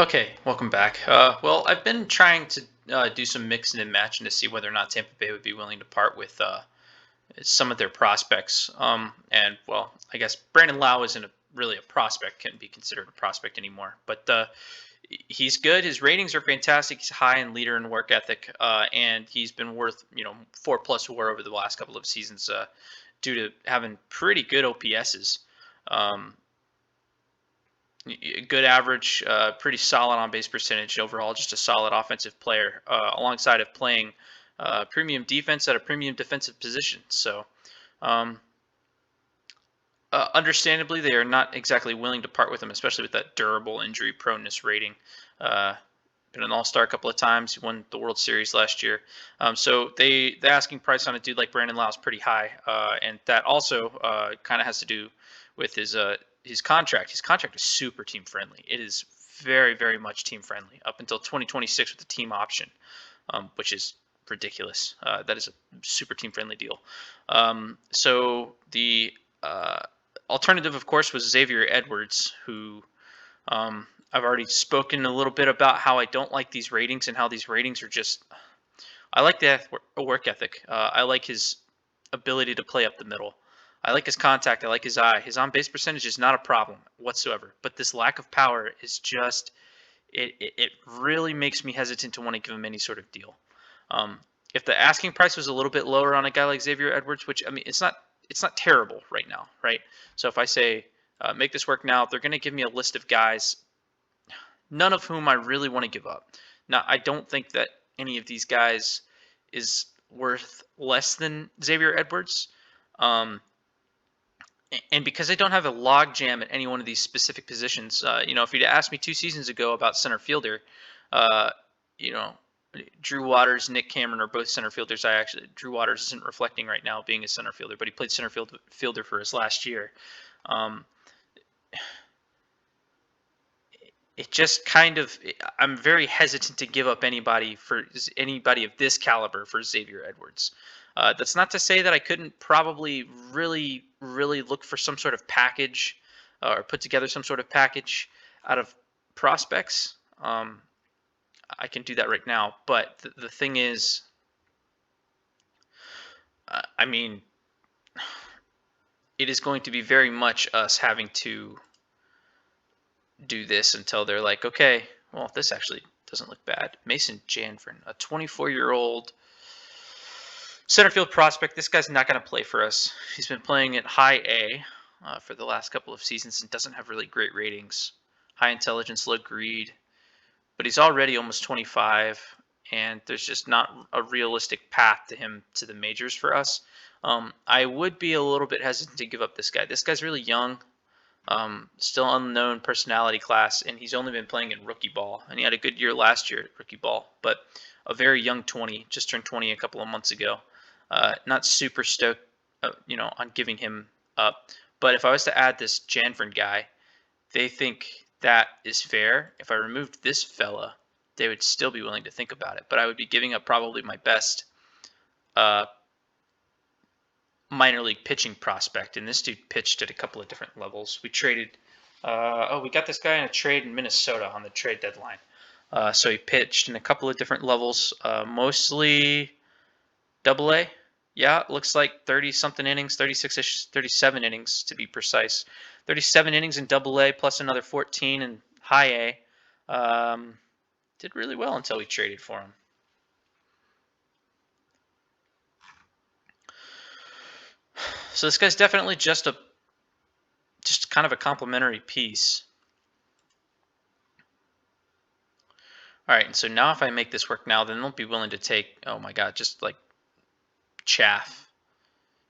Okay, welcome back. Well, I've been trying to do some mixing and matching to see whether or not Tampa Bay would be willing to part with some of their prospects. And well, I guess Brandon Lau isn't really a prospect; can't be considered a prospect anymore. But he's good. His ratings are fantastic. He's high in leader and work ethic, and he's been worth 4+ WAR over the last couple of seasons due to having pretty good OPSs. Um, Good average, pretty solid on base percentage overall, just a solid offensive player, alongside of playing premium defense at a premium defensive position. So, um, understandably, they are not exactly willing to part with him, especially with that durable injury proneness rating. Uh, been an all-star a couple of times. He won the World Series last year. So the asking price on a dude like Brandon Lau is pretty high, and that also kind of has to do with his contract. His contract is super team friendly. It is very, very much team friendly up until 2026 with the team option, which is ridiculous. That is a super team friendly deal. So the alternative, of course, was Xavier Edwards, who I've already spoken a little bit about how I don't like these ratings and how these ratings are just. I like the work ethic. I like his ability to play up the middle. I like his contact. I like his eye. His on base percentage is not a problem whatsoever. But this lack of power is just. It really makes me hesitant to want to give him any sort of deal. Um, if the asking price was a little bit lower on a guy like Xavier Edwards, which I mean, it's not terrible right now, right? So if I say make this work now, they're going to give me a list of guys, none of whom I really want to give up. Now, I don't think that any of these guys is worth less than Xavier Edwards. Um, and because I don't have a log jam at any one of these specific positions, if you'd asked me 2 seasons ago about center fielder, uh, you know, Drew Waters, Nick Cameron are both center fielders. Drew Waters isn't reflecting right now being a center fielder, but he played fielder for us last year. Um, it just kind of, I'm very hesitant to give up anybody of this caliber for Xavier Edwards. That's not to say that I couldn't probably really, really look for some sort of package or put together some sort of package out of prospects. I can do that right now. But the thing is, I mean, it is going to be very much us having to do this until they're like, okay, well, this actually doesn't look bad. Mason Janvrin, a 24-year-old center field prospect. This guy's not going to play for us. He's been playing at high A for the last couple of seasons and doesn't have really great ratings. High intelligence, low greed, but he's already almost 25, and there's just not a realistic path to him to the majors for us. I would be a little bit hesitant to give up this guy. This guy's really young. Still unknown personality class, and he's only been playing in rookie ball. And he had a good year last year at rookie ball, but a very young 20, just turned 20 a couple of months ago. Not super stoked, on giving him up. But if I was to add this Janford guy, they think that is fair. If I removed this fella, they would still be willing to think about it. But I would be giving up probably my best uh, minor league pitching prospect, and this dude pitched at a couple of different levels. We traded. We got this guy in a trade in Minnesota on the trade deadline. So he pitched in a couple of different levels, mostly Double A. Yeah, it looks like 30-something innings, 36-ish, 37 innings to be precise. 37 innings in Double A plus another 14 in High A. Did really well until we traded for him. So this guy's definitely just kind of a complimentary piece. All right, and so now if I make this work now, then they'll be willing to take, oh my God, just like chaff.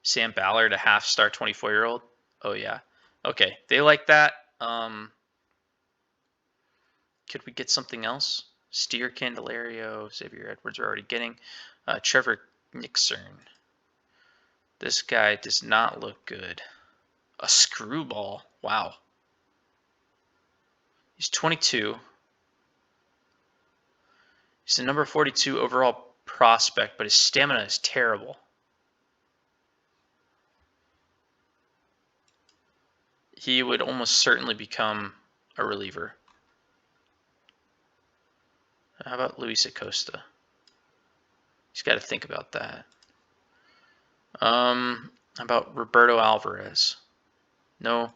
Sam Ballard, a half-star 24-year-old. Oh yeah. Okay, they like that. Could we get something else? Steer Candelario, Xavier Edwards we're already getting. Trevor Nixon. This guy does not look good. A screwball. Wow. He's 22. He's the number 42 overall prospect, but his stamina is terrible. He would almost certainly become a reliever. How about Luis Acosta? He's got to think about that. How about Roberto Alvarez? No.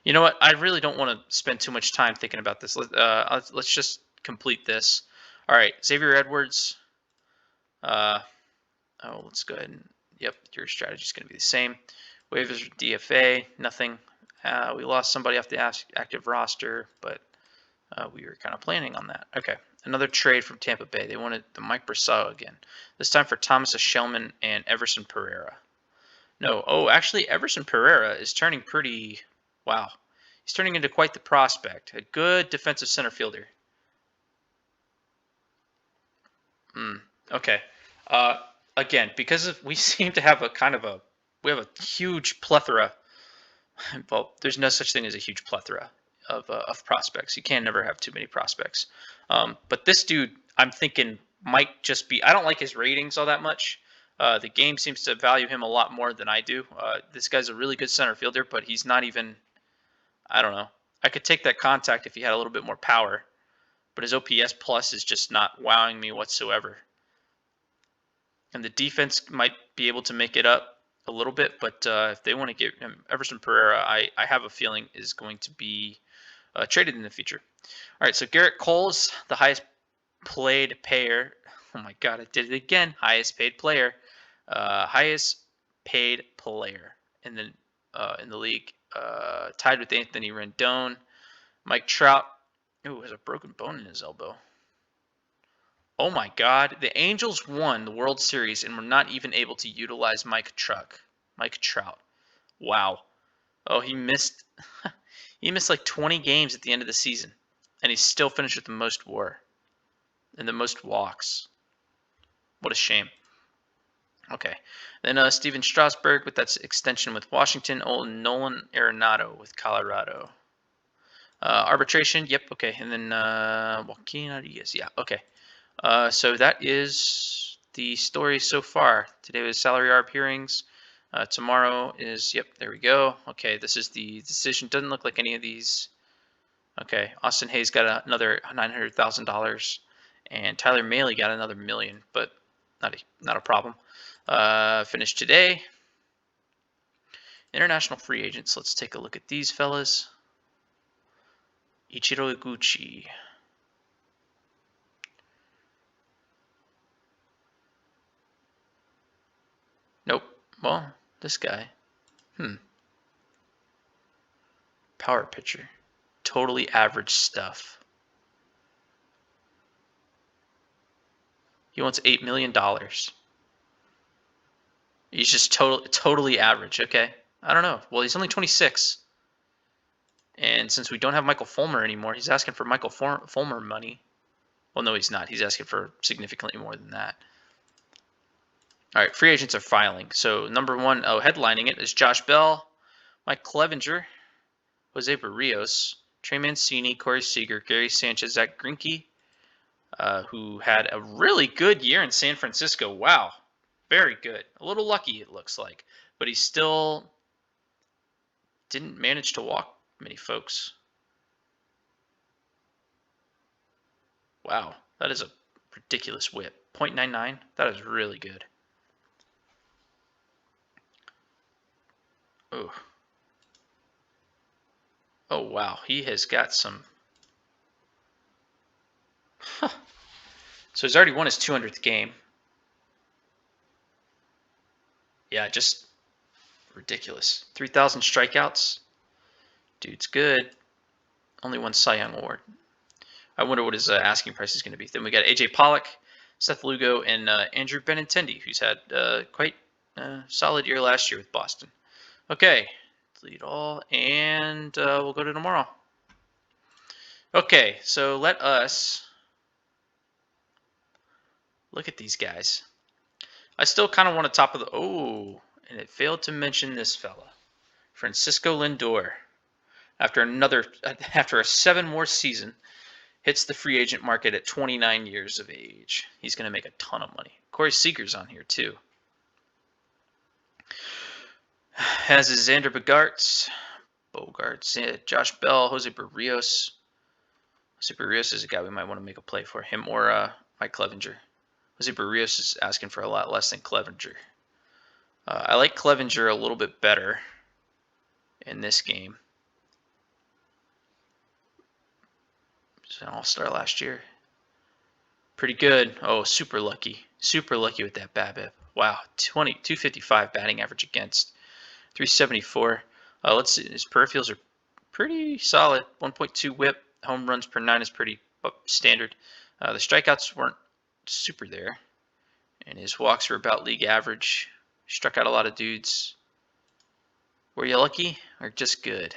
You know what? I really don't want to spend too much time thinking about this. Let's just complete this. All right, Xavier Edwards. Let's go ahead and, yep, your strategy is going to be the same. Waivers, DFA, nothing. We lost somebody off the active roster, but we were kind of planning on that. Okay, another trade from Tampa Bay. They wanted the Mike Brosseau again. This time for Thomas Shellman and Everson Pereira. No, actually, Everson Pereira is turning pretty, wow. He's turning into quite the prospect. A good defensive center fielder. Okay. Again, because we seem to have we have a huge plethora. Well, there's no such thing as a huge plethora of prospects. You can never have too many prospects. But this dude, I'm thinking, might just be. I don't like his ratings all that much. The game seems to value him a lot more than I do. This guy's a really good center fielder, but he's not even. I don't know. I could take that contact if he had a little bit more power, but his OPS plus is just not wowing me whatsoever. And the defense might be able to make it up a little bit, but if they want to get him, Everson Pereira, I have a feeling is going to be traded in the future. All right, so Garrett Cole's the highest played player. Oh my God, I did it again. Highest paid player, highest paid player in the league, tied with Anthony Rendon. Mike Trout, ooh, has a broken bone in his elbow. Oh my God, the Angels won the World Series and were not even able to utilize Mike Trout. Wow. Oh, he missed he missed like 20 games at the end of the season, and he still finished with the most WAR and the most walks. What a shame. Okay. Then Steven Strasburg with that extension with Washington. Nolan Arenado with Colorado. Arbitration, yep, okay. And then Joaquin Arias, yeah, okay. So that is the story so far. Today was salary arb hearings. Tomorrow is, yep, there we go. Okay, this is the decision. Doesn't look like any of these. Okay, Austin Hayes got another $900,000, and Tyler Mahle got another $1 million, but not a problem. Finished today. International free agents. Let's take a look at these fellas. Ichiro Iguchi. Nope. Well, this guy. Power pitcher. Totally average stuff. He wants $8 million. He's just totally average. Okay. I don't know. Well, he's only 26. And since we don't have Michael Fulmer anymore, he's asking for Michael Fulmer money. Well, no, he's not. He's asking for significantly more than that. All right, free agents are filing. So number one, headlining it is Josh Bell, Mike Clevenger, Jose Barrios, Trey Mancini, Corey Seager, Gary Sanchez, Zach Greinke, who had a really good year in San Francisco. Wow, very good. A little lucky, it looks like. But he still didn't manage to walk many folks. Wow, that is a ridiculous whip. 0.99, that is really good. Oh. Oh, wow, he has got some... Huh. So he's already won his 200th game. Yeah, just ridiculous. 3,000 strikeouts. Dude's good. Only one Cy Young award. I wonder what his asking price is going to be. Then we got AJ Pollock, Seth Lugo, and Andrew Benintendi, who's had quite a solid year last year with Boston. Okay, delete all, and we'll go to tomorrow. Okay, so let us look at these guys. I still kind of want to top of the... Oh, and it failed to mention this fella. Francisco Lindor. After a 7 more season, hits the free agent market at 29 years of age. He's going to make a ton of money. Corey Seager's on here too. Has his Xander Bogaerts, Josh Bell, Jose Barrios, Jose Barrios is a guy we might want to make a play for. Him or Mike Clevenger. Jose Barrios is asking for a lot less than Clevenger. I like Clevenger a little bit better in this game. He's an all-star last year. Pretty good. Oh, super lucky. Super lucky with that BABIP. Wow, 255 batting average against, 374. Let's see, his peripherals are pretty solid. 1.2 whip. Home runs per 9 is pretty standard. The strikeouts weren't super there. And his walks were about league average. Struck out a lot of dudes. Were you lucky or just good?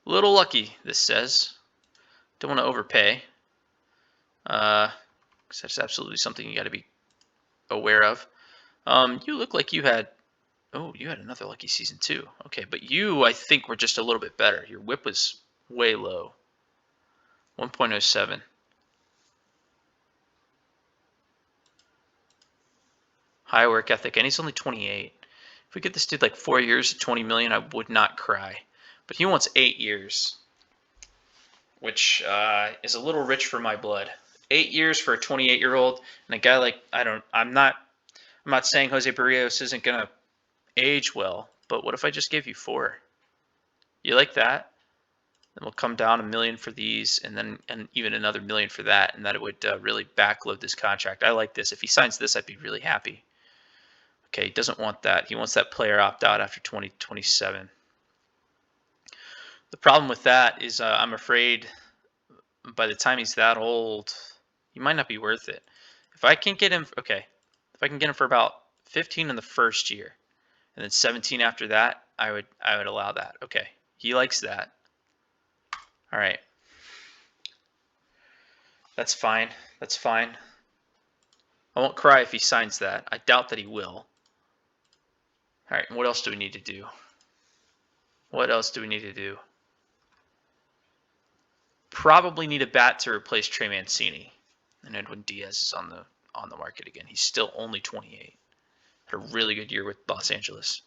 Little lucky, this says. Don't want to overpay. Because that's absolutely something you got to be aware of. You look like you had... Oh, you had another lucky season too. Okay, but you, I think, were just a little bit better. Your whip was way low. 1.07. High work ethic, and he's only 28. If we get this dude like 4 years at 20 million, I would not cry. But he wants 8 years, which is a little rich for my blood. 8 years for a 28-year-old, and a guy like I'm not saying Jose Barrios isn't gonna age well, but what if I just gave you 4? You like that? Then we'll come down $1 million for these, and even another $1 million for that, and that it would really backload this contract. I like this. If he signs this, I'd be really happy. Okay, he doesn't want that. He wants that player opt-out after 2027. The problem with that is I'm afraid by the time he's that old, he might not be worth it. If I can get him, okay, if I can get him for about 15 in the first year, and then 17 after that, I would allow that. Okay, he likes that. All right, that's fine. That's fine. I won't cry if he signs that. I doubt that he will. All right, what else do we need to do? What else do we need to do? Probably need a bat to replace Trey Mancini. And Edwin Diaz is on the market again. He's still only 28. Had a really good year with Los Angeles.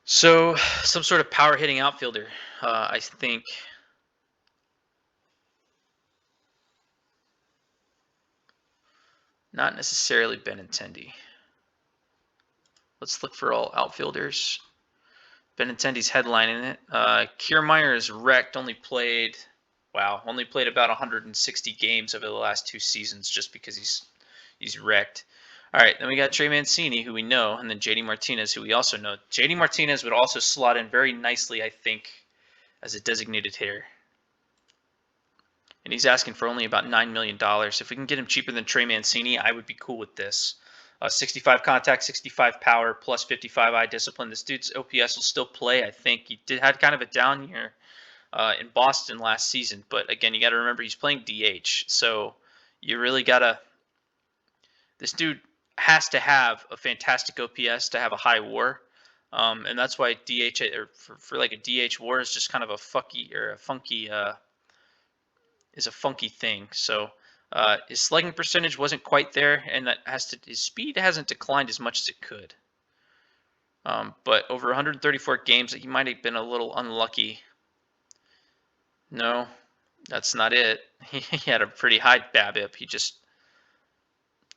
So some sort of power hitting outfielder, I think. Not necessarily Benintendi. Let's look for all outfielders. Benintendi's headlining it. Kiermaier is wrecked. Only played about 160 games over the last 2 seasons, just because he's wrecked. All right, then we got Trey Mancini, who we know, and then JD Martinez, who we also know. JD Martinez would also slot in very nicely, I think, as a designated hitter. And he's asking for only about $9 million. If we can get him cheaper than Trey Mancini, I would be cool with this. 65 contact, 65 power, plus 55 eye discipline. This dude's OPS will still play, I think. He had kind of a down year in Boston last season. But again, you got to remember he's playing DH. So you really got to... This dude has to have a fantastic OPS to have a high WAR. And that's why DH, or for like a DH WAR is just kind of a funky thing. So his slugging percentage wasn't quite there, and his speed hasn't declined as much as it could. But over 134 games, he might have been a little unlucky. No, that's not it. He had a pretty high BABIP. He just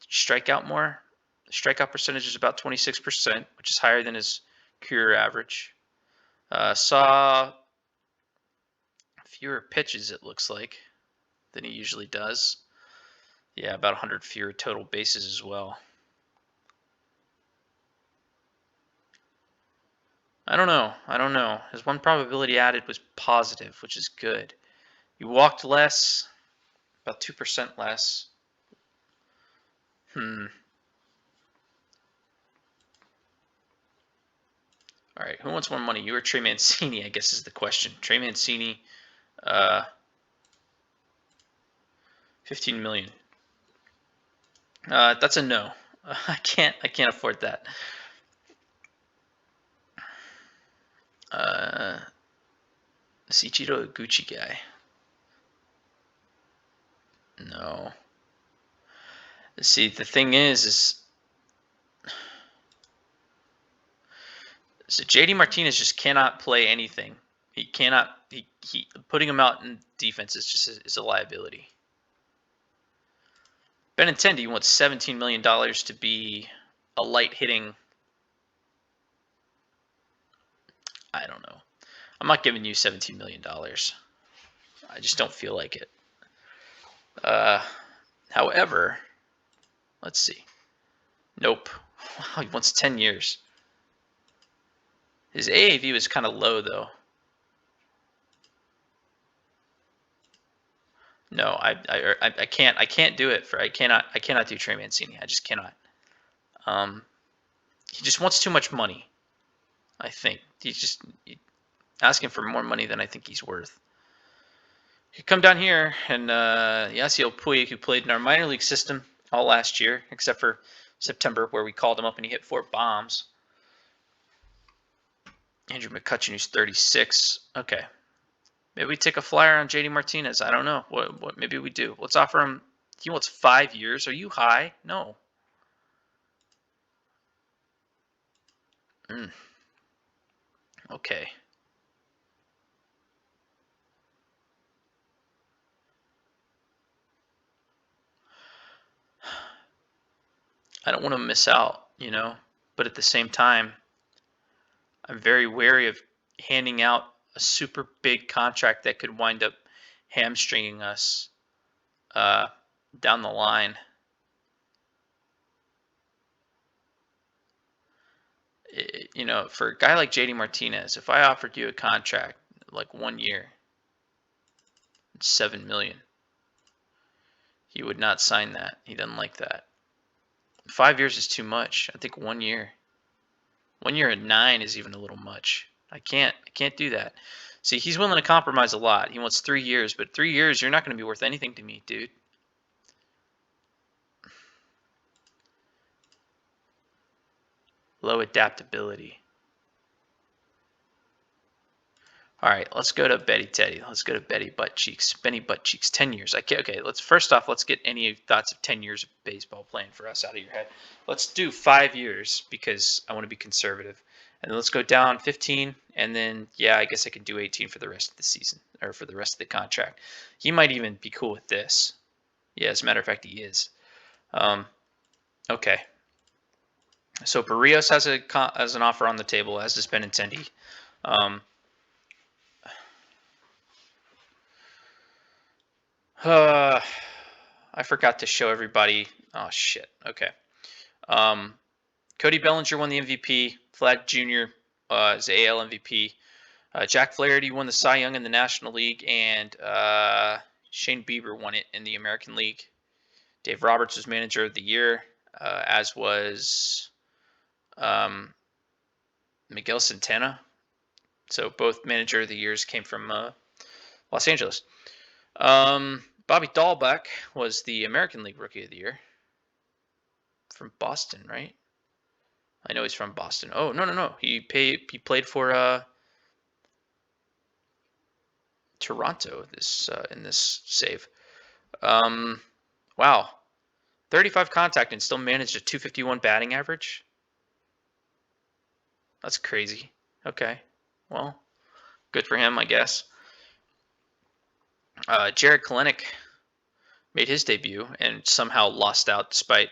strike out more. The strikeout percentage is about 26%, which is higher than his career average. Saw fewer pitches, it looks like, than he usually does. Yeah, about 100 fewer total bases as well. I don't know. His one probability added was positive, which is good. He walked less, about 2% less. All right, who wants more money? You or Trey Mancini, I guess is the question. Trey Mancini, 15 million. That's a no. I can't afford that. This Ichiro Gucci guy. No. See, the thing is So JD Martinez just cannot play anything. He cannot. He putting him out in defense is a liability. Benintendi wants $17 million to be a light hitting. I don't know. I'm not giving you $17 million. I just don't feel like it. However, let's see. Nope. Wow, he wants 10 years. His AAV was kind of low though. No, I can't do it for I cannot do Trey Mancini. I just cannot. He just wants too much money. I think he's just asking for more money than I think he's worth. You come down here and Yasiel Puig, who played in our minor league system all last year, except for September where we called him up and he hit 4 bombs. Andrew McCutchen, who's 36. Okay. Maybe we take a flyer on JD Martinez. I don't know. What maybe we do. Let's offer him. He wants 5 years. Are you high? No. Okay. I don't want to miss out, you know, but at the same time, I'm very wary of handing out a super big contract that could wind up hamstringing us down the line. You know, for a guy like JD Martinez, if I offered you a contract like 1 year, it's $7 million. He would not sign that. He doesn't like that. 5 years is too much. I think 1 year. 1 year at 9 is even a little much. I can't do that. See, he's willing to compromise a lot. He wants 3 years, but 3 years, you're not going to be worth anything to me, dude. Low adaptability. All right, let's go to Betty Teddy. Let's go to Betty Butt Cheeks. Benny Butt Cheeks, 10 years. Okay, first off, let's get any thoughts of 10 years of baseball playing for us out of your head. Let's do 5 years because I want to be conservative. And then let's go down 15, and then, yeah, I guess I could do 18 for the rest of the season, or for the rest of the contract. He might even be cool with this. Yeah, as a matter of fact, he is. Okay. So Barrios has an offer on the table, as does Benintendi. I forgot to show everybody. Oh, shit. Okay. Cody Bellinger won the MVP. Vlad Jr. Is the AL MVP. Jack Flaherty won the Cy Young in the National League, and Shane Bieber won it in the American League. Dave Roberts was Manager of the Year, as was Miguel Santana. So both Manager of the Years came from Los Angeles. Bobby Dahlbeck was the American League Rookie of the Year. From Boston, right? I know he's from Boston. Oh, no. He played for Toronto in this save. Wow. 35 contact and still managed a 251 batting average. That's crazy. Okay. Well, good for him, I guess. Jared Kelenic made his debut and somehow lost out despite,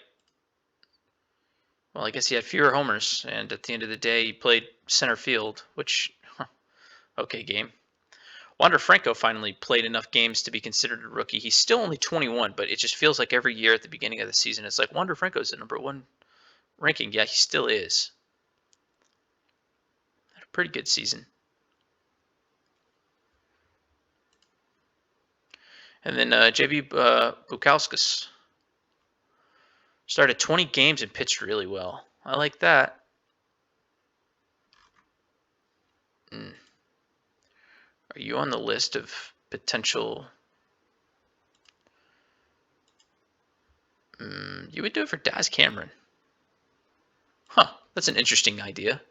well, I guess he had fewer homers, and at the end of the day, he played center field, which, okay, game. Wander Franco finally played enough games to be considered a rookie. He's still only 21, but it just feels like every year at the beginning of the season, it's like Wander Franco's the #1 ranking. Yeah, he still is. Had a pretty good season. And then JB Bukauskas started 20 games and pitched really well. I like that. Are you on the list of potential? You would do it for Daz Cameron. Huh, that's an interesting idea.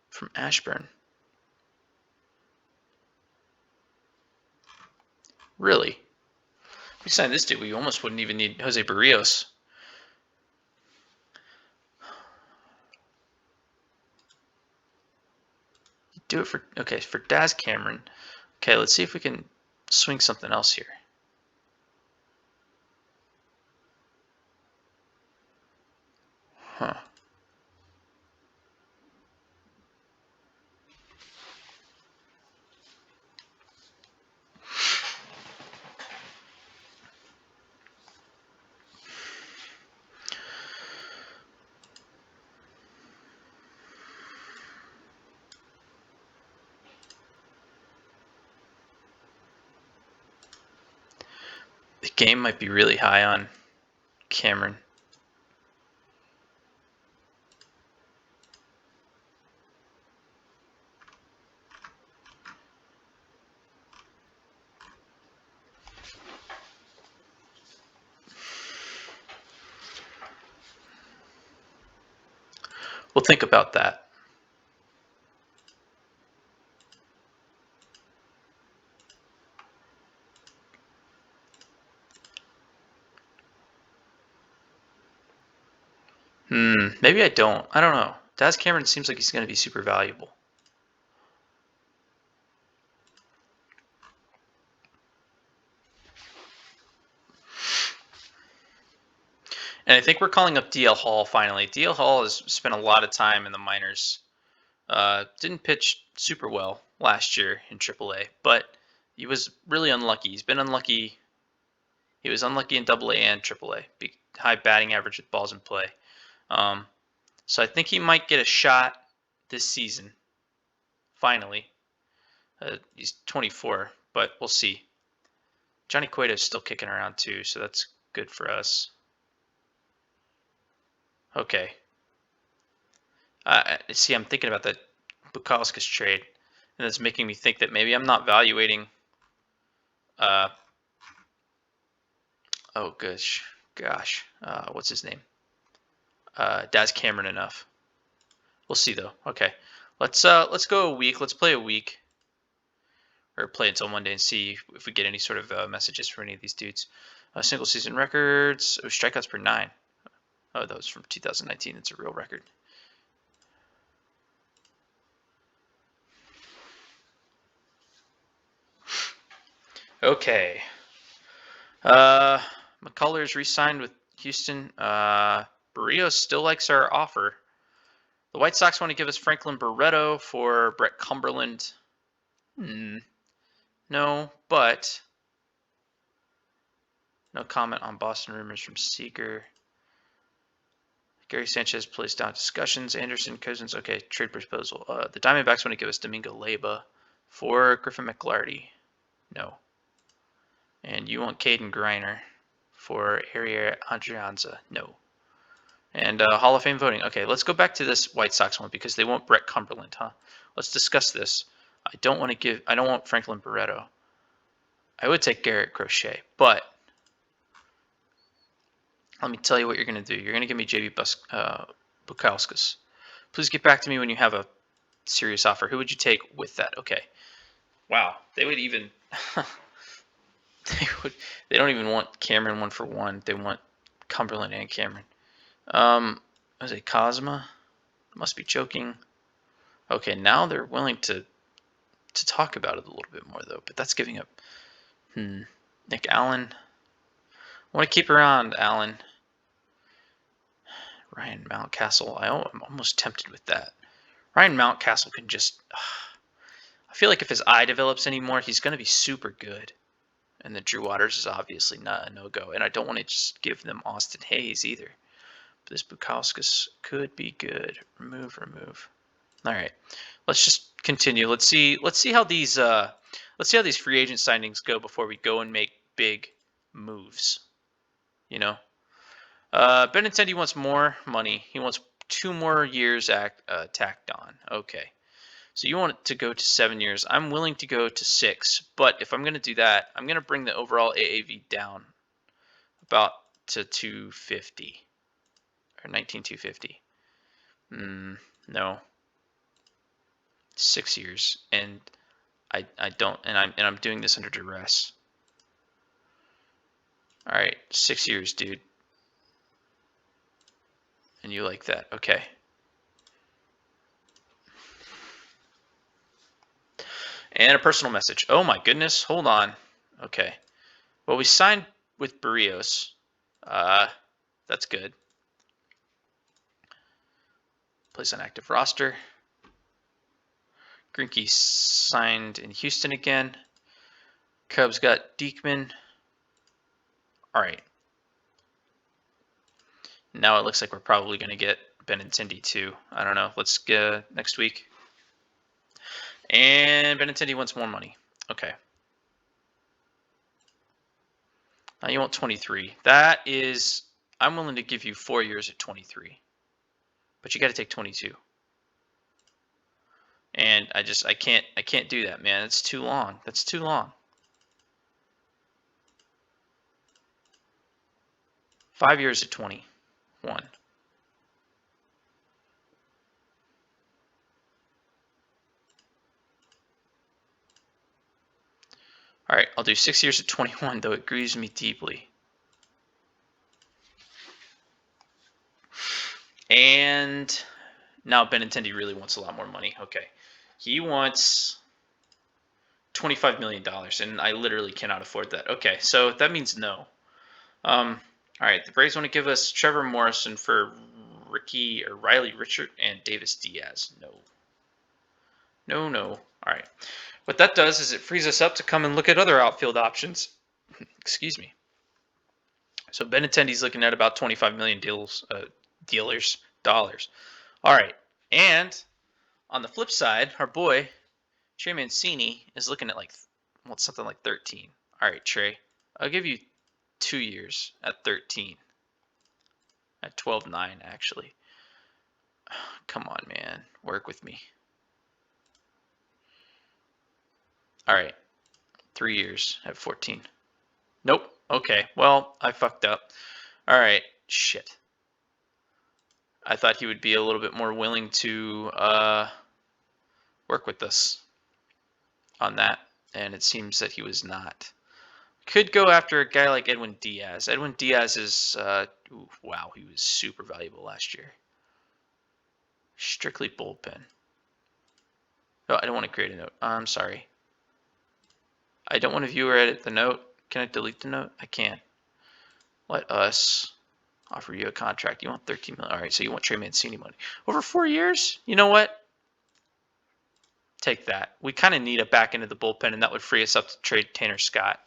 From Ashburn. Really? We signed this dude. We almost wouldn't even need Jose Barrios. Do it for for Daz Cameron. Okay, let's see if we can swing something else here. Huh. The game might be really high on Cameron. We'll think about that. Maybe I don't. I don't know. Daz Cameron seems like he's going to be super valuable. And I think we're calling up DL Hall finally. DL Hall has spent a lot of time in the minors. Didn't pitch super well last year in AAA, but he was really unlucky. He's been unlucky. He was unlucky in AA and AAA. High batting average with balls in play. So I think he might get a shot this season. Finally, he's 24, but we'll see. Johnny Cueto's still kicking around too, so that's good for us. Okay. See, I'm thinking about the Bukauskas trade, and it's making me think that maybe I'm not evaluating. Oh gosh, what's his name? Daz Cameron enough. We'll see though. Okay, let's go a week. Let's play a week, or play until Monday and see if we get any sort of messages from any of these dudes. Single season records. Oh, strikeouts per 9. Oh, that was from 2019. It's a real record. Okay. McCullers re-signed with Houston. Barrios still likes our offer. The White Sox want to give us Franklin Barreto for Brett Cumberland. No, but no comment on Boston rumors from Seeker. Gary Sanchez plays down discussions. Anderson, Cousins. Okay, trade proposal. The Diamondbacks want to give us Domingo Leyba for Griffin McLarty. No. And you want Caden Griner for Ariel Adrianza. No. And Hall of Fame voting. Okay, let's go back to this White Sox one because they want Brett Cumberland, huh? Let's discuss this. I don't want Franklin Barreto. I would take Garrett Crochet, but let me tell you what you're going to do. You're going to give me JB Bukauskas. Please get back to me when you have a serious offer. Who would you take with that? Okay. Wow. They would even they don't even want Cameron 1-for-1. They want Cumberland and Cameron. Was it Cosma? Must be joking. Okay, now they're willing to talk about it a little bit more though, but that's giving up. Nick Allen. I want to keep around Allen. Ryan Mountcastle. I'm almost tempted with that. Ryan Mountcastle can just. I feel like if his eye develops anymore, he's going to be super good. And the Drew Waters is obviously not a no-go. And I don't want to just give them Austin Hayes either. But this Bukauskas could be good. Remove. All right, let's just continue. Let's see how these free agent signings go before we go and make big moves. You know, Benintendi wants more money. He wants 2 more years tacked on. Okay, so you want it to go to 7 years. I'm willing to go to 6, but if I'm going to do that, I'm going to bring the overall AAV down about to 250 or 19,250. No. 6 years, and I don't, and I'm doing this under duress. All right, 6 years, dude. And you like that. Okay. And a personal message. Oh my goodness. Hold on. Okay. Well, we signed with Barrios. That's good. Place on active roster. Greinke signed in Houston again. Cubs got Diekman. All right. Now it looks like we're probably going to get Benintendi too. I don't know. Let's get next week. And Benintendi wants more money. Okay. Now you want 23. That is, I'm willing to give you 4 years at 23. But you got to take 22. And I can't do that, man. It's too long. That's too long. 5 years at 21. All right, I'll do 6 years at 21, though it grieves me deeply. And now Benintendi really wants a lot more money. Okay, he wants $25 million, and I literally cannot afford that. Okay, so that means no. All right, the Braves want to give us Trevor Morrison for Riley Richard and Davis Diaz. No. No, no. All right. What that does is it frees us up to come and look at other outfield options. Excuse me. So Benintendi's looking at about 25 million dollars. All right. And on the flip side, our boy Trey Mancini is looking at something like 13. All right, Trey, I'll give you 2 years at 13. At 12.9 actually. Come on, man. Work with me. All right. 3 years at 14. Nope. Okay. Well, I fucked up. All right. Shit. I thought he would be a little bit more willing to work with us on that, and it seems that he was not. Could go after a guy like Edwin Diaz. Edwin Diaz is, wow, he was super valuable last year. Strictly bullpen. Oh, I don't want to create a note. I'm sorry. I don't want to view or edit the note. Can I delete the note? I can. Let us offer you a contract. You want 13 million. All right, so you want Trey Mancini money. Over 4 years? You know what? Take that. We kind of need a back end of the bullpen, and that would free us up to trade Tanner Scott.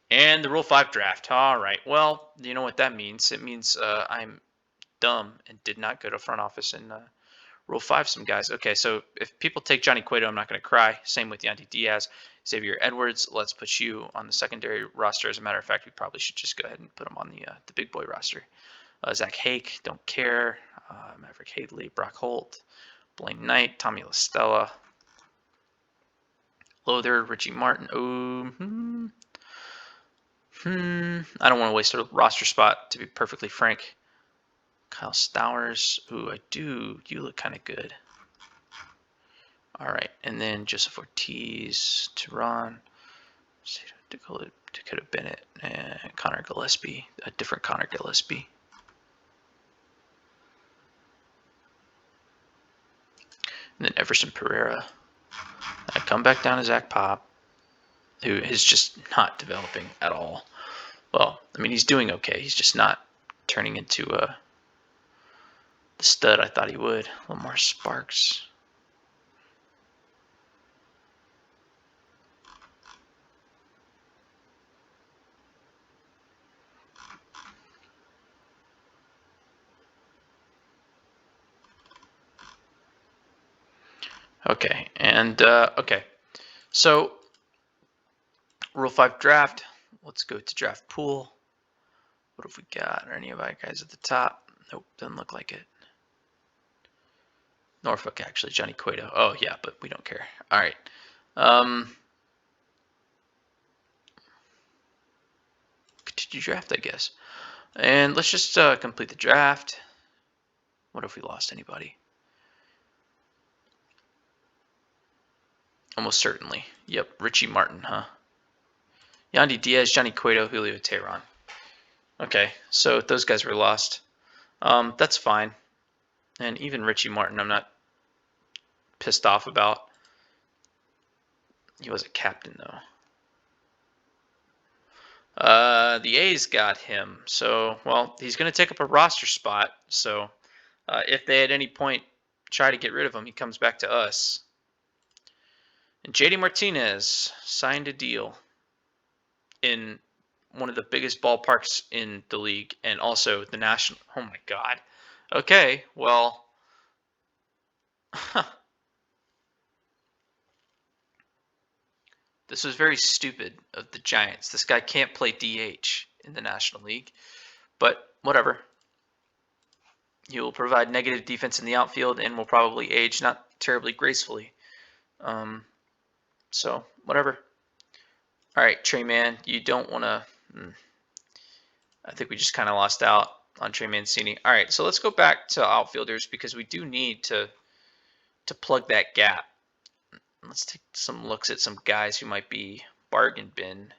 And the Rule 5 draft. All right. Well, you know what that means. It means I'm dumb and did not go to front office and Rule 5 some guys. Okay, so if people take Johnny Cueto, I'm not going to cry. Same with Yandy Diaz. Xavier Edwards, let's put you on the secondary roster. As a matter of fact, we probably should just go ahead and put him on the big boy roster. Zach Hake, don't care. Maverick Hadley, Brock Holt, Blaine Knight, Tommy LaStella, Lother, Richie Martin. Oh, I don't want to waste a roster spot, to be perfectly frank. Kyle Stowers. Ooh, I do. You look kind of good. All right, and then Joseph Ortiz, Tehran, Dakota Bennett, and Connor Gillespie, a different Connor Gillespie. And then Everson Pereira. I come back down to Zach Pop, who is just not developing at all. Well, I mean, he's doing okay. He's just not turning into the stud I thought he would. Lamar Sparks. Okay, and okay. So, Rule 5 draft. Let's go to draft pool. What have we got? Are any of our guys at the top? Nope, doesn't look like it. Norfolk, actually. Johnny Cueto. Oh, yeah, but we don't care. All right. Continue draft, I guess. And let's just complete the draft. What if we lost anybody? Almost certainly. Yep, Richie Martin, huh? Yandy Diaz, Johnny Cueto, Julio Teheran. Okay, so those guys were lost. That's fine. And even Richie Martin, I'm not pissed off about. He was a captain, though. The A's got him. So, well, he's going to take up a roster spot. So, if they at any point try to get rid of him, he comes back to us. And JD Martinez signed a deal in one of the biggest ballparks in the league and also the national. Oh, my God. Okay, well. This was very stupid of the Giants. This guy can't play DH in the National League, but whatever. He will provide negative defense in the outfield and will probably age not terribly gracefully. So whatever. All right, Trey Mann, you don't want to. I think we just kind of lost out on Trey Mancini. All right, so let's go back to outfielders because we do need to plug that gap. Let's take some looks at some guys who might be bargain bin.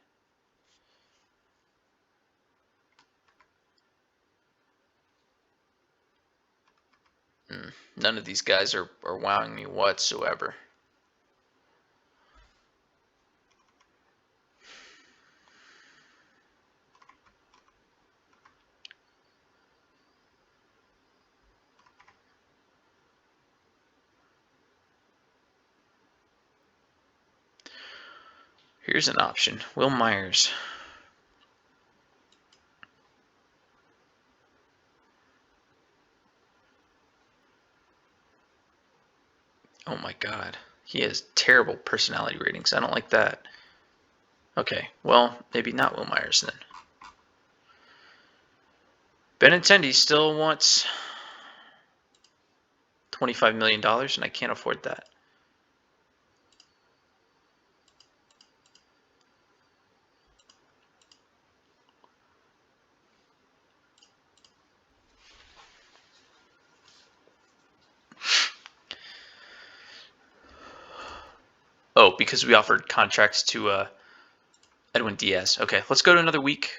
None of these guys are wowing me whatsoever. Here's an option. Will Myers. Oh my God. He has terrible personality ratings. I don't like that. Okay, well, maybe not Will Myers then. Benintendi still wants $25 million, and I can't afford that. Oh, because we offered contracts to Edwin Diaz. Okay, let's go to another week.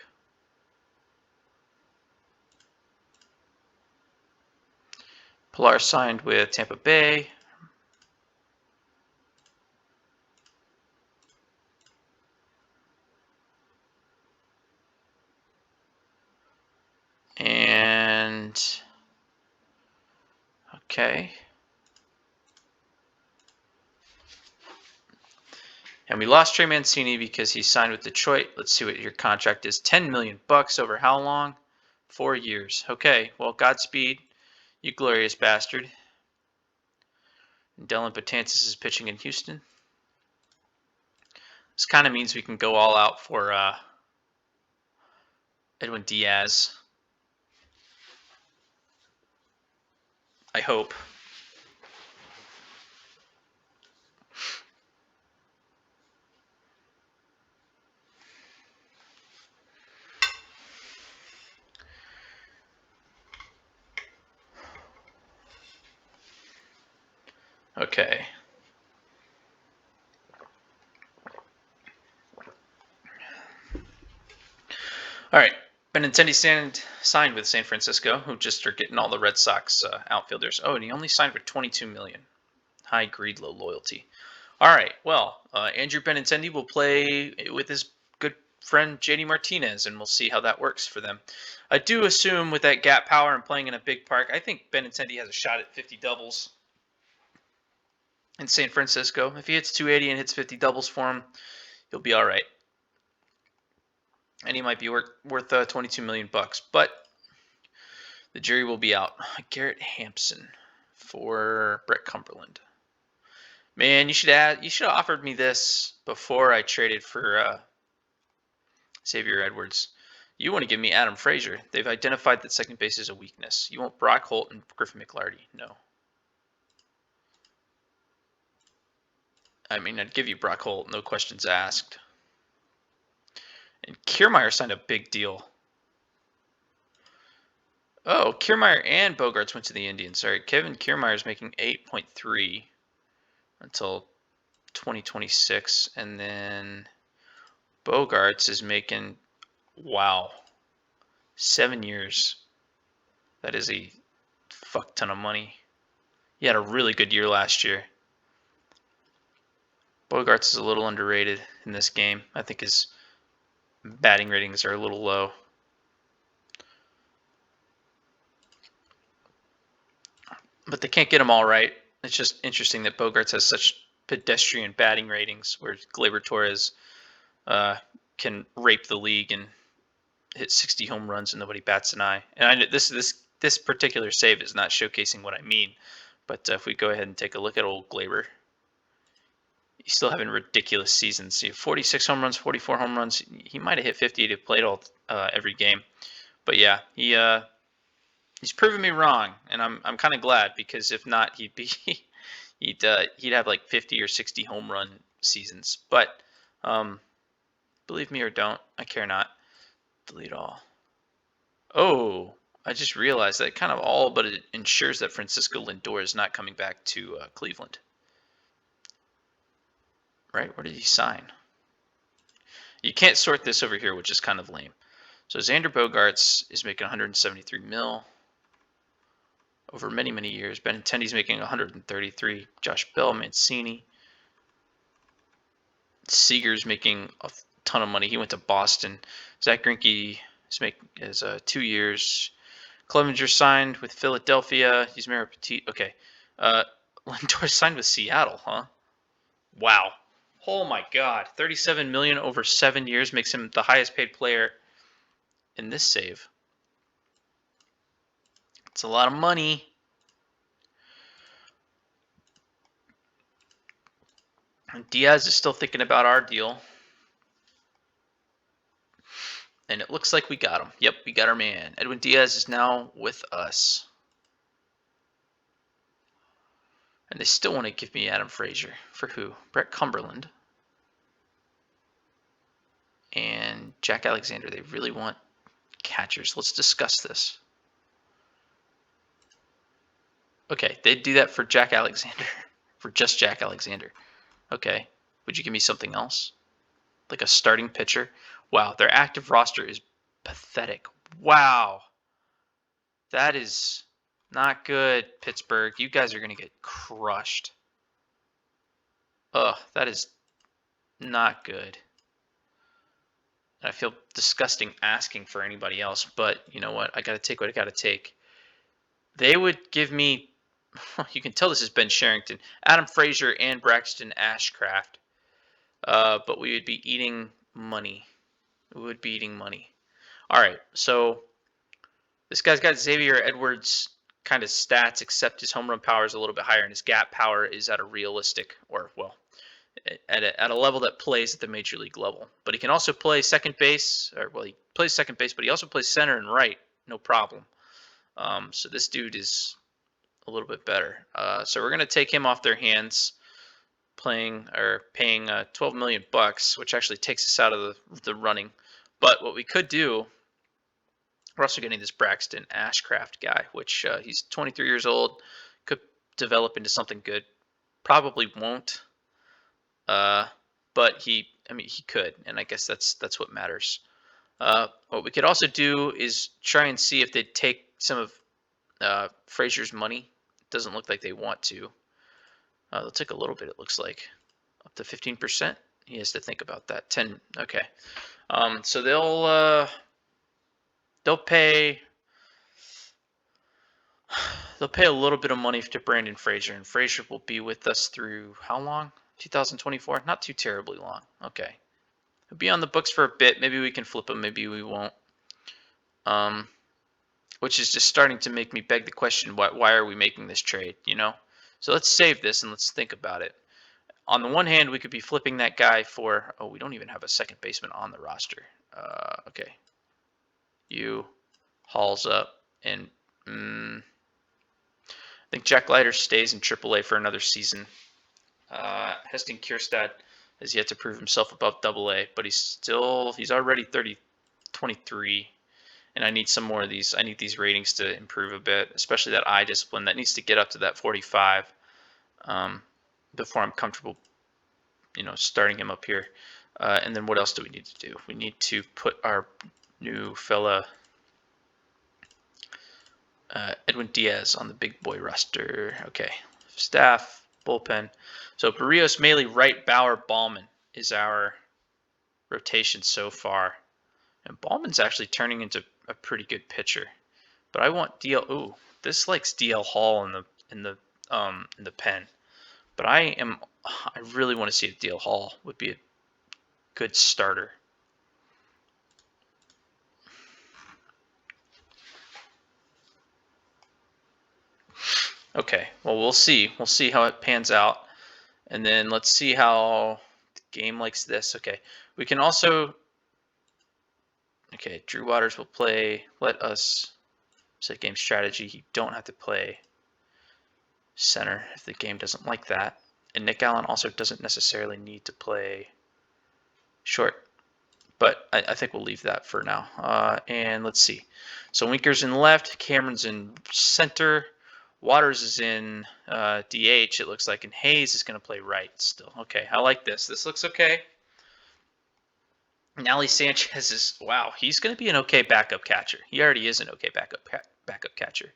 Pilar signed with Tampa Bay. And okay. And we lost Trey Mancini because he signed with Detroit. Let's see what your contract is. $10 million over how long? 4 years. Okay, well, Godspeed, you glorious bastard. Dylan Betances is pitching in Houston. This kind of means we can go all out for Edwin Diaz. I hope. Okay. All right. Benintendi signed with San Francisco, who just are getting all the Red Sox outfielders. Oh, and he only signed for $22 million. High greed, low loyalty. All right. Well, Andrew Benintendi will play with his good friend JD Martinez, and we'll see how that works for them. I do assume with that gap power and playing in a big park, I think Benintendi has a shot at 50 doubles in San Francisco. If he hits 280 and hits 50 doubles for him, he'll be all right. And he might be worth $22 million. But the jury will be out. Garrett Hampson for Brett Cumberland. Man, you should have offered me this before I traded for Xavier Edwards. You want to give me Adam Frazier. They've identified that second base is a weakness. You want Brock Holt and Griffin McLarty. No. I mean, I'd give you Brock Holt, no questions asked. And Kiermaier signed a big deal. Oh, Kiermaier and Bogarts went to the Indians. Sorry, Kevin Kiermaier is making 8.3 until 2026, and then Bogarts is making, wow, 7 years. That is a fuck ton of money. He had a really good year last year. Bogarts is a little underrated in this game. I think his batting ratings are a little low. But they can't get them all right. It's just interesting that Bogarts has such pedestrian batting ratings, where Gleyber Torres can rape the league and hit 60 home runs and nobody bats an eye. And I know this particular save is not showcasing what I mean, but if we go ahead and take a look at old Gleyber, he's still having ridiculous seasons. See, 46 home runs, 44 home runs. He might have hit 50 if he played all every game. But yeah, he's proven me wrong, and I'm kind of glad, because if not, he'd have like 50 or 60 home run seasons. But believe me or don't, I care not. Delete all. Oh, I just realized that kind of all but it ensures that Francisco Lindor is not coming back to Cleveland. Right? Where did he sign? You can't sort this over here, which is kind of lame. So Xander Bogaerts is making 173 mil over many, many years. Benintendi's making 133. Josh Bell, Mancini. Seager's making a ton of money. He went to Boston. Zach Greinke is 2 years. Clevenger signed with Philadelphia. He's Mara Petit. Okay. Lindor signed with Seattle, huh? Wow. Oh my God. 37 million over 7 years makes him the highest paid player in this save. It's a lot of money. And Diaz is still thinking about our deal. And it looks like we got him. Yep, we got our man. Edwin Diaz is now with us. And they still want to give me Adam Frazier. For who? Brett Cumberland. And Jack Alexander. They really want catchers. Let's discuss this. Okay, they'd do that for Jack Alexander. For just Jack Alexander. Okay, would you give me something else? Like a starting pitcher? Wow, their active roster is pathetic. Wow. That is not good, Pittsburgh. You guys are going to get crushed. Ugh, that is not good. I feel disgusting asking for anybody else, but you know what? I got to take what I got to take. They would give me, you can tell this is Ben Sherrington, Adam Frazier, and Braxton Ashcraft. But we would be eating money. We would be eating money. All right, so this guy's got Xavier Edwards kind of stats, except his home run power is a little bit higher, and his gap power is at a realistic, or well, at a level that plays at the major league level. But he can also play second base, or well, he plays second base, but he also plays center and right, no problem. So this dude is a little bit better. So we're gonna take him off their hands, paying 12 million bucks, which actually takes us out of the running. But what we could do, we're also getting this Braxton Ashcraft guy, which he's 23 years old, could develop into something good. Probably won't, but he could, and I guess that's what matters. What we could also do is try and see if they'd take some of Frazier's money. It doesn't look like they want to. They'll take a little bit, it looks like. Up to 15%. He has to think about that. 10. Okay. So they'll pay a little bit of money to Brandon Frazier, and Frazier will be with us through how long? 2024? Not too terribly long. Okay. He'll be on the books for a bit. Maybe we can flip him. Maybe we won't. Which is just starting to make me beg the question, why are we making this trade, you know? So let's save this and let's think about it. On the one hand, we could be flipping that guy for, oh, we don't even have a second baseman on the roster. Okay. You hauls up, and I think Jack Leiter stays in AAA for another season. Heston Kjerstad has yet to prove himself above AA, but he's already 23. And I need some more of these. I need these ratings to improve a bit, especially that eye discipline. That needs to get up to that 45 before I'm comfortable, starting him up here. And then what else do we need to do? We need to put our new fella Edwin Diaz on the big boy roster. Okay, staff, bullpen. So Barrios, Maley, Wright, Bauer, Ballman is our rotation so far. And Ballman's actually turning into a pretty good pitcher. But I want DL. Ooh, this likes DL Hall in the pen. But I really want to see if DL Hall would be a good starter. Okay, well, we'll see. We'll see how it pans out. And then let's see how the game likes this. Okay, we can also... Okay, Drew Waters will play. Let us set game strategy. You don't have to play center if the game doesn't like that. And Nick Allen also doesn't necessarily need to play short. But I think we'll leave that for now. And let's see. So Winker's in left, Cameron's in center, Waters is in DH, it looks like, and Hayes is going to play right still. Okay, I like this. This looks okay. Nally Sanchez is, wow, he's going to be an okay backup catcher. He already is an okay backup catcher.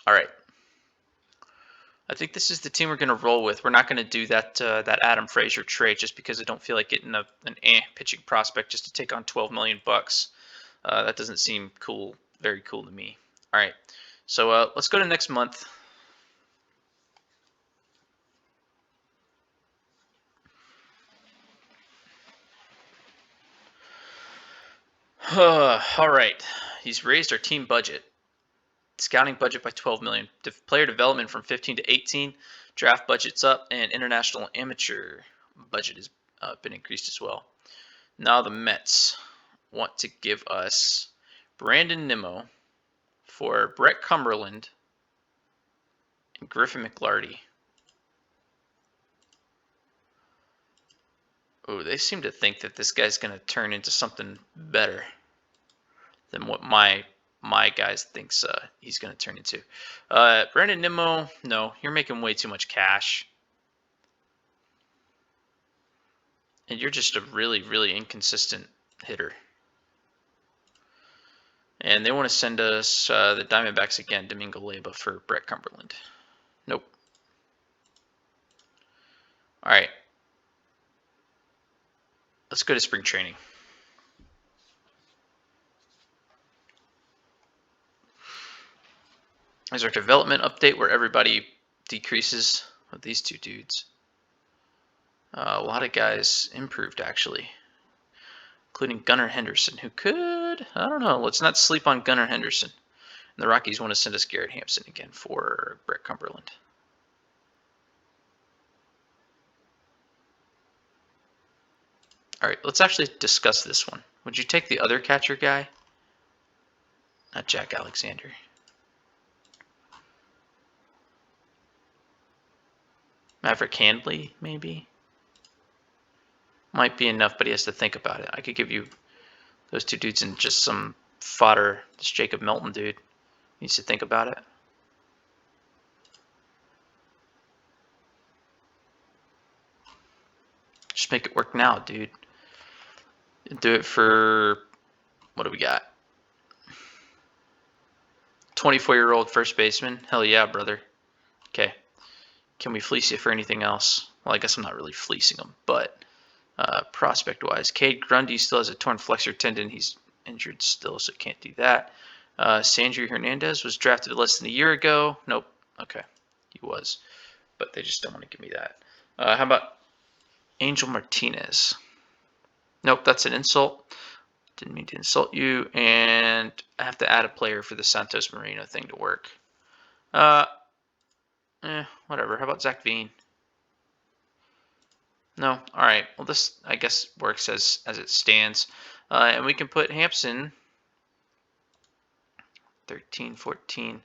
All right. I think this is the team we're going to roll with. We're not going to do that that Adam Frazier trade just because I don't feel like getting an pitching prospect just to take on $12 million bucks. That doesn't seem cool, very cool to me. All right, so let's go to next month. All right, he's raised our team budget, scouting budget by $12 million, player development from 15 to 18, draft budget's up, and international amateur budget has been increased as well. Now the Mets want to give us Brandon Nimmo for Brett Cumberland and Griffin McLarty. Oh, they seem to think that this guy's going to turn into something better than what my guys thinks he's going to turn into. Brandon Nimmo, no, you're making way too much cash. And you're just a really, really inconsistent hitter. And they want to send us the Diamondbacks again, Domingo Leyba for Brett Cumberland. Nope. All right. Let's go to spring training. There's our development update where everybody decreases with these two dudes. A lot of guys improved, actually, including Gunnar Henderson, who could, I don't know, let's not sleep on Gunnar Henderson. And the Rockies want to send us Garrett Hampson again for Brett Cumberland. All right, let's actually discuss this one. Would you take the other catcher guy? Not Jack Alexander. Maverick Handley, maybe? Might be enough, but he has to think about it. I could give you those two dudes and just some fodder. This Jacob Melton dude needs to think about it. Just make it work now, dude. Do it for, what do we got? 24-year-old first baseman. Hell yeah, brother. Okay. Can we fleece you for anything else? Well, I guess I'm not really fleecing him, but prospect-wise, Cade Grundy still has a torn flexor tendon. He's injured still, so can't do that. Sandry Hernandez was drafted less than a year ago. Nope. Okay, he was, but they just don't want to give me that. How about Angel Martinez? Nope, that's an insult. Didn't mean to insult you. And I have to add a player for the Santos Marino thing to work. Whatever. How about Zach Veen? No. All right. Well, this, I guess, works as it stands. And we can put Hampson 13, 14.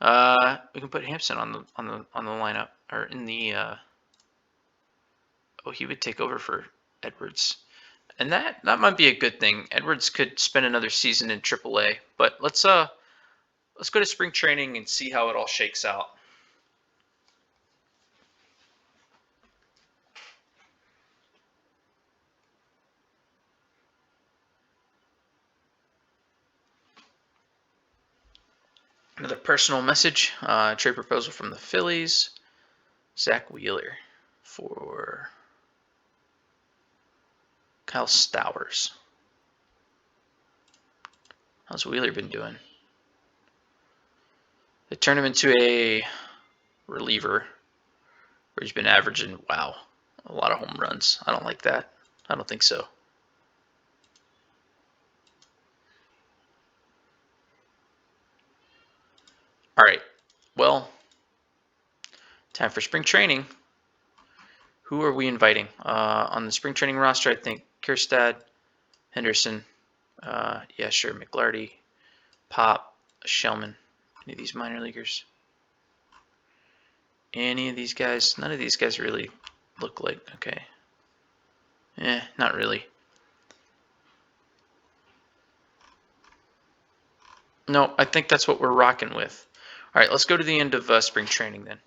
We can put Hampson on the lineup, or in the oh, he would take over for Edwards. And that might be a good thing. Edwards could spend another season in AAA, but let's go to spring training and see how it all shakes out. personal message. Trade proposal from the Phillies. Zach Wheeler for Kyle Stowers. How's Wheeler been doing? They turned him into a reliever where he's been averaging, wow, a lot of home runs. I don't like that. I don't think so. All right. Well, time for spring training. Who are we inviting? On the spring training roster, I think Kierstad, Henderson, yeah, sure, McLarty, Pop, Shellman. Any of these minor leaguers? Any of these guys? None of these guys really look like, okay. Not really. No, I think that's what we're rocking with. All right, let's go to the end of spring training then.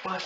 What?